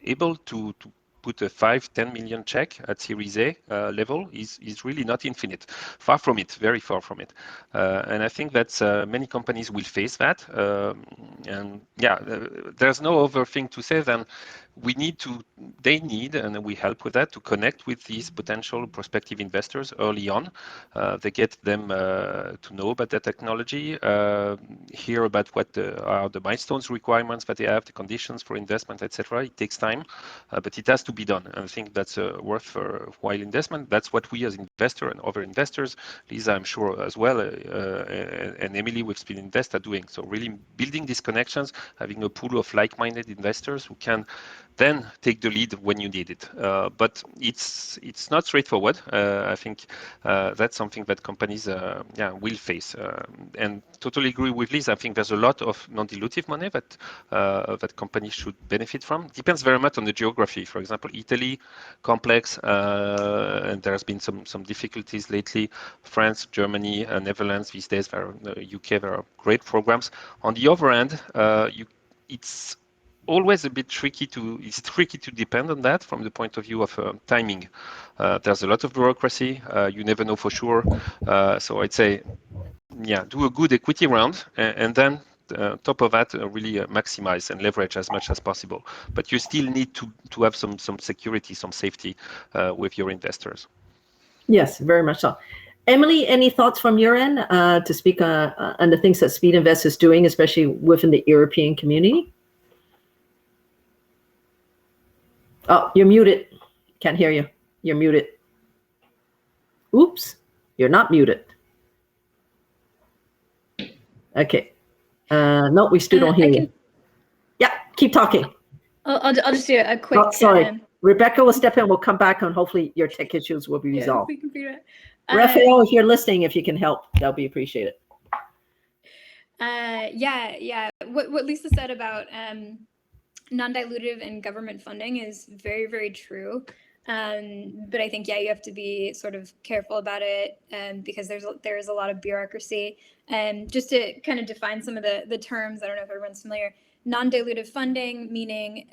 able to put a 5-10 million check at Series A level is really not infinite. Far from it, very far from it. And I think that many companies will face that. There's no other thing to say than they need, and we help with that, to connect with these potential prospective investors early on. They get them to know about the technology, hear about what are the milestones requirements that they have, the conditions for investment, etc. It takes time, but it has to be done. And I think that's a worthwhile investment. That's what we as investor and other investors, Leesa, I'm sure as well, and Emily with Speedinvest are doing. So really building these connections, having a pool of like-minded investors who can then take the lead when you need it. But it's not straightforward. I think that's something that companies will face. And totally agree with Leesa. I think there's a lot of non-dilutive money that companies should benefit from. Depends very much on the geography. For example, Italy, complex, and there's been some difficulties lately. France, Germany, Netherlands these days, UK, there are great programs. On the other hand, it's always a bit tricky to depend on that from the point of view of timing. There's a lot of bureaucracy. You never know for sure. So I'd say, do a good equity round, and then top of that, really maximize and leverage as much as possible. But you still need to have some security, some safety with your investors. Yes, very much so. Emily, any thoughts from your end to speak on the things that Speedinvest is doing, especially within the European community? Oh, you're muted. Can't hear you. You're muted. Oops, you're not muted. Okay. No, we still don't hear you. Yeah, keep talking. I'll just do a quick. Oh, sorry. Rebecca will step in. We'll come back, and hopefully your tech issues will be resolved. We can figure it out. Raphael, if you're listening, if you can help, that'll be appreciated. What Leesa said about non-dilutive and government funding is very, very true. But I think, you have to be sort of careful about it because there is a lot of bureaucracy. Just to kind of define some of the terms, I don't know if everyone's familiar. Non-dilutive funding, meaning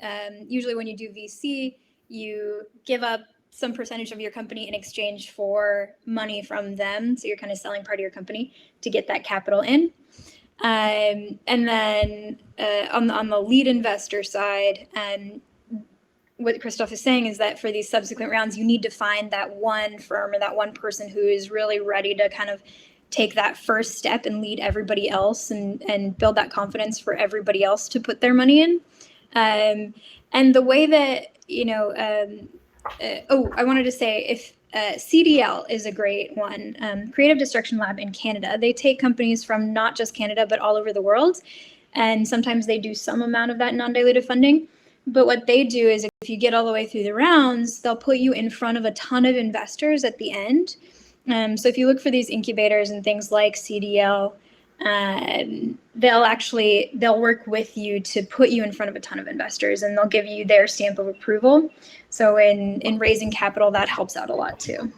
usually when you do VC, you give up some percentage of your company in exchange for money from them. So you're kind of selling part of your company to get that capital in. And then on the lead investor side, what Christophe is saying is that for these subsequent rounds, you need to find that one firm or that one person who is really ready to kind of take that first step and lead everybody else and build that confidence for everybody else to put their money in. And the way that, I wanted to say, if CDL is a great one, Creative Destruction Lab in Canada. They take companies from not just Canada, but all over the world. And sometimes they do some amount of that non-dilutive funding. But what they do is if you get all the way through the rounds, they'll put you in front of a ton of investors at the end. So if you look for these incubators and things like CDL, they'll work with you to put you in front of a ton of investors, and they'll give you their stamp of approval. So in raising capital, that helps out a lot too.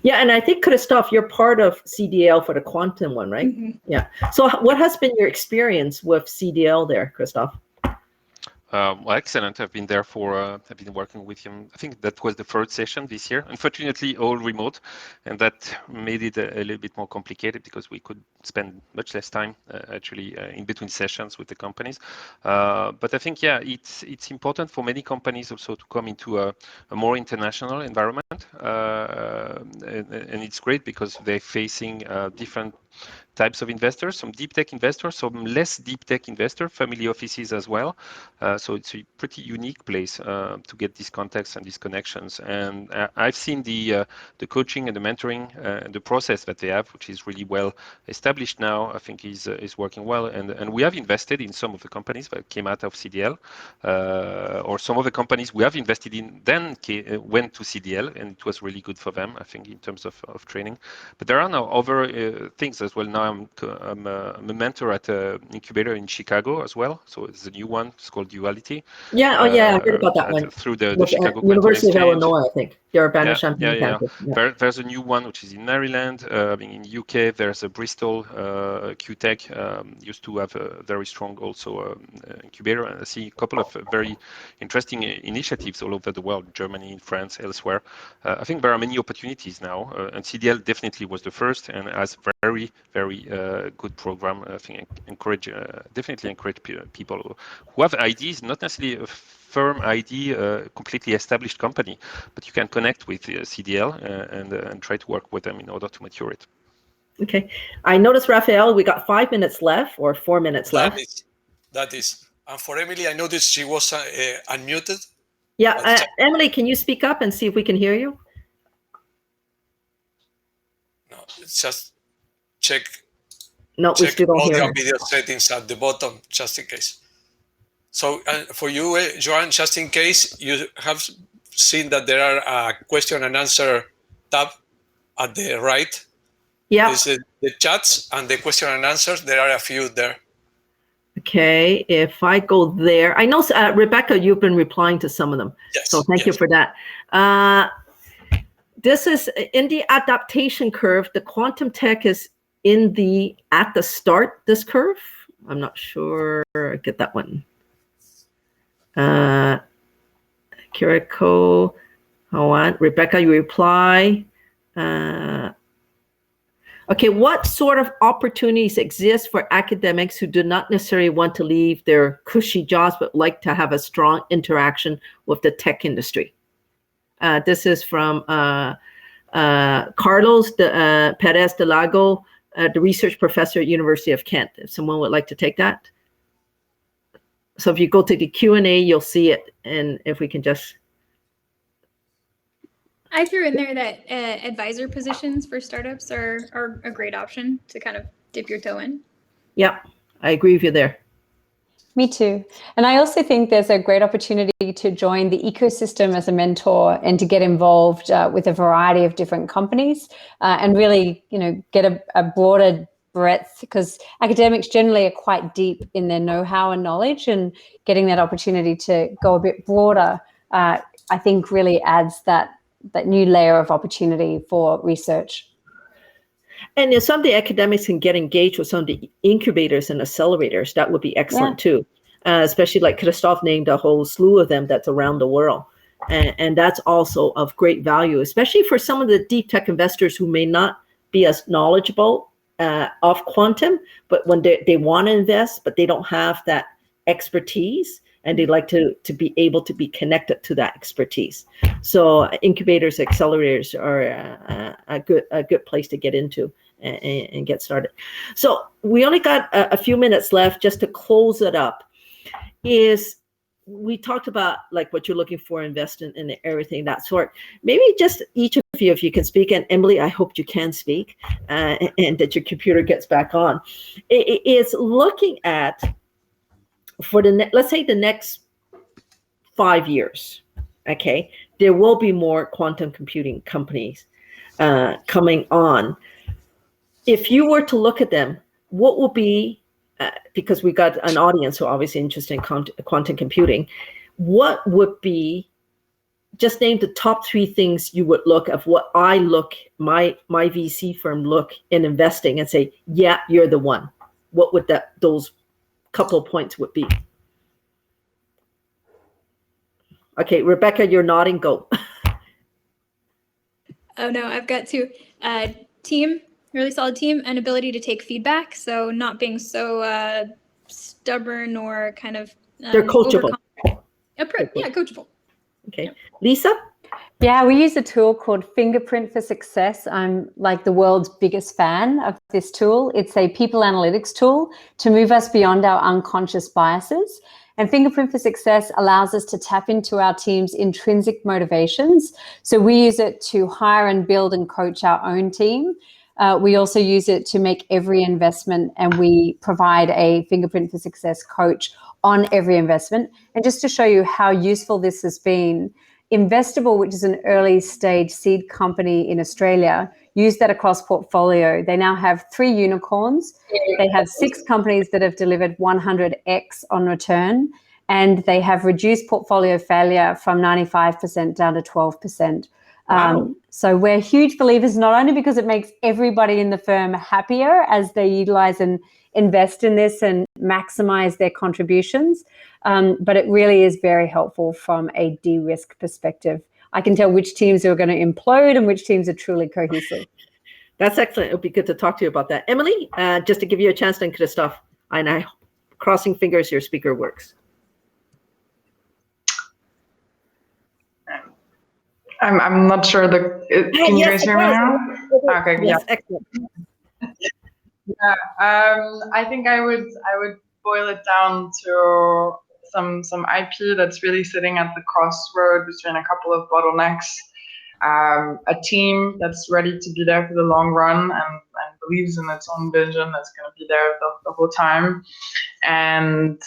Yeah, and I think, Christophe, you're part of CDL for the quantum one, right? Mm-hmm. Yeah. So what has been your experience with CDL there, Christophe? Well, excellent. I've been there I've been working with him. I think that was the third session this year. Unfortunately, all remote, and that made it a little bit more complicated because we could spend much less time actually in between sessions with the companies. But I think, yeah, it's important for many companies also to come into a more international environment, and it's great because they're facing different types of investors, some deep tech investors, some less deep tech investor, family offices as well. So it's a pretty unique place to get these contacts and these connections. And I've seen the coaching and the mentoring and the process that they have, which is really well established now. I think is working well. And we have invested in some of the companies that came out of CDL, or some of the companies we have invested in then went to CDL, and it was really good for them, I think, in terms of training. But there are now other things as well. Now I'm a mentor at an incubator in Chicago as well. So it's a new one. It's called Duality. Yeah, oh yeah, I heard about that one. Through the With, Chicago University of Quantum Exchange. Illinois, I think. Your Urbana-Champaign campus. Yeah. There's a new one which is in Maryland. In UK, there's a Bristol QTech. Used to have a very strong also incubator. And I see a couple of very interesting initiatives all over the world, Germany, France, elsewhere. I think there are many opportunities now, and CDL definitely was the first and has very, very good program. I think definitely encourage people who have ideas, not necessarily a firm ID, completely established company, but you can connect with CDL and try to work with them in order to mature it. Okay. I noticed, Raphael, we got 5 minutes left or 4 minutes left. That is. And for Emily, I noticed she was unmuted. Yeah. Emily, can you speak up and see if we can hear you? No, just check. No, we still don't hear audio her. video settings at the bottom, just in case. So for you, Joanne, just in case, you have seen that there are a question and answer tab at the right. Yeah. There's the chats and the question and answers. There are a few there. Okay, if I go there, I know, Rebecca, you've been replying to some of them. Yes, so thank you for that. This is in the adaptation curve. The quantum tech is at the start, this curve. I'm not sure. Get that one. QURECA, hold on. Rebecca, you reply. Okay, what sort of opportunities exist for academics who do not necessarily want to leave their cushy jobs, but like to have a strong interaction with the tech industry? This is from Carlos Perez de Lago, the research professor at University of Kent. If someone would like to take that. So if you go to the Q&A, you'll see it. And if we can just... I threw in there that advisor positions for startups are a great option to kind of dip your toe in. Yeah, I agree with you there. Me too. And I also think there's a great opportunity to join the ecosystem as a mentor and to get involved with a variety of different companies and really, get a broader breadth, because academics generally are quite deep in their know-how and knowledge, and getting that opportunity to go a bit broader, I think really adds that new layer of opportunity for research. And if some of the academics can get engaged with some of the incubators and accelerators, that would be excellent too. Especially like Christophe named a whole slew of them that's around the world. And that's also of great value, especially for some of the deep tech investors who may not be as knowledgeable of quantum, but when they want to invest, but they don't have that expertise, and they'd like to be able to be connected to that expertise. So incubators, accelerators are a good place to get into and get started. So we only got a few minutes left. Just to close it up, is we talked about like what you're looking for, investing in everything, that sort. Maybe just each of you, if you can speak, and Emily, I hope you can speak, and that your computer gets back on. It's looking at, for let's say the next 5 years, okay, there will be more quantum computing companies coming on. If you were to look at them, what will be, because we got an audience who are obviously interested in quantum computing, what would be, just name the top 3 things you would look at, what I look, my VC firm look in investing and say, yeah, you're the one. What would those couple of points would be? Okay, Rebecca, you're nodding. Go. Oh no, I've got two. Team, really solid team, and ability to take feedback. So not being so stubborn or kind of They're coachable. Yeah, coachable. Okay, Yep. Leesa. Yeah, we use a tool called Fingerprint for Success. I'm like the world's biggest fan of this tool. It's a people analytics tool to move us beyond our unconscious biases. And Fingerprint for Success allows us to tap into our team's intrinsic motivations. So we use it to hire and build and coach our own team. We also use it to make every investment, and we provide a Fingerprint for Success coach on every investment. And just to show you how useful this has been, Investable, which is an early stage seed company in Australia, use that across portfolio. They now have 3 unicorns. They have 6 companies that have delivered 100x on return, and they have reduced portfolio failure from 95% down to 12%. Wow. So we're huge believers, not only because it makes everybody in the firm happier as they utilize and invest in this and maximize their contributions, but it really is very helpful from a de-risk perspective. I can tell which teams are going to implode and which teams are truly cohesive. That's excellent. It'll be good to talk to you about that. Emily, just to give you a chance, then Christophe, and I crossing fingers your speaker works. I'm not sure. Can you guys hear me now? Okay, yes, yeah. Excellent. Yeah, I think I would boil it down to some IP that's really sitting at the crossroad between a couple of bottlenecks. A team that's ready to be there for the long run and believes in its own vision, that's going to be there the whole time, and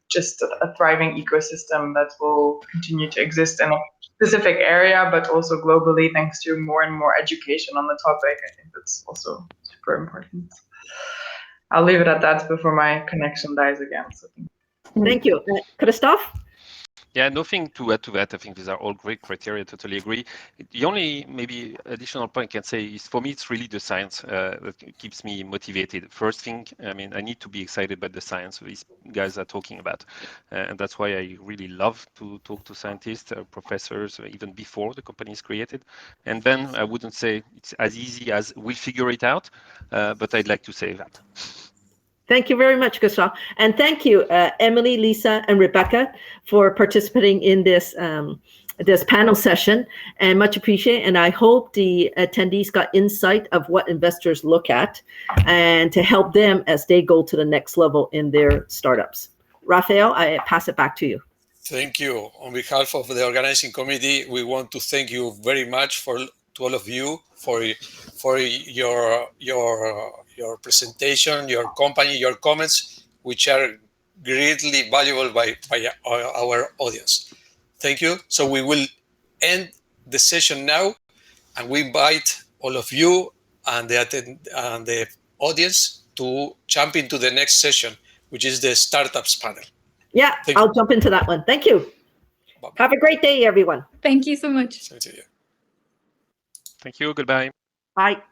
just a thriving ecosystem that will continue to exist in a specific area, but also globally, thanks to more and more education on the topic. I think that's also super important. I'll leave it at that before my connection dies again. So. Thank you. Christophe? Yeah, nothing to add to that. I think these are all great criteria. Totally agree. The only maybe additional point I can say is, for me, it's really the science that keeps me motivated. First thing, I mean, I need to be excited about the science these guys are talking about. And that's why I really love to talk to scientists, professors, even before the company is created. And then I wouldn't say it's as easy as we'll figure it out, but I'd like to say that. Thank you very much, Christophe. And thank you, Emily, Leesa, and Rebecca, for participating in this this panel session, and much appreciated. And I hope the attendees got insight of what investors look at and to help them as they go to the next level in their startups. Raphael, I pass it back to you. Thank you. On behalf of the organizing committee, we want to thank you very much to all of you for your presentation, your company, your comments, which are greatly valuable by our audience. Thank you. So we will end the session now, and we invite all of you and the audience to jump into the next session, which is the startups panel. Yeah, I'll jump into that one. Thank you. Bye-bye. Have a great day, everyone. Thank you so much. Same to you. Thank you. Goodbye. Bye.